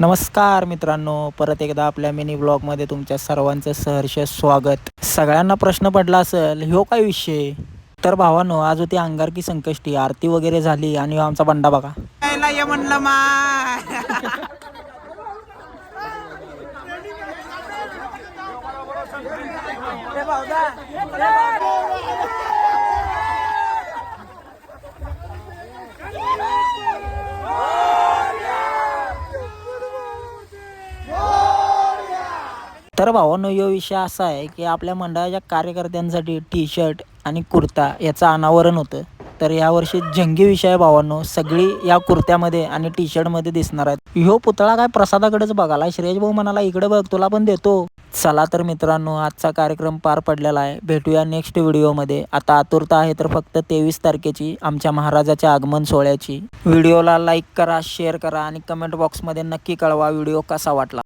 नमस्कार मित्रांनो, परत एकदा आपल्या मिनी ब्लॉगमध्ये तुमच्या सर्वांचं सहर्ष स्वागत. सगळ्यांना प्रश्न पडला असेल, ह्यो काय विषय? तर भावांनो, आज होती अंगारकी संकष्टी, आरती वगैरे झाली आणि ह्यो आमचा बंडा बघा. म्हणलं मा तर भावांनो, ह्यो विषय असा आहे की आपल्या मंडळाच्या कार्यकर्त्यांसाठी टी शर्ट आणि कुर्ता याचं अनावरण होतं. तर यावर्षी जंगी विषय आहे भावांनो, सगळी या कुर्त्यामध्ये आणि टी शर्टमध्ये दिसणार आहेत. ह्यो पुतळा काय प्रसादाकडेच बघाला. श्रेयश भाऊ म्हणाला इकडे बघ, तुला पण देतो. चला तर मित्रांनो, आजचा कार्यक्रम पार पडलेला आहे. भेटूया नेक्स्ट व्हिडिओमध्ये. आता आतुरता आहे तर फक्त 23 तारखेची आमच्या महाराजाच्या आगमन सोहळ्याची. व्हिडिओला लाईक करा, शेअर करा आणि कमेंट बॉक्समध्ये नक्की कळवा व्हिडिओ कसा वाटला.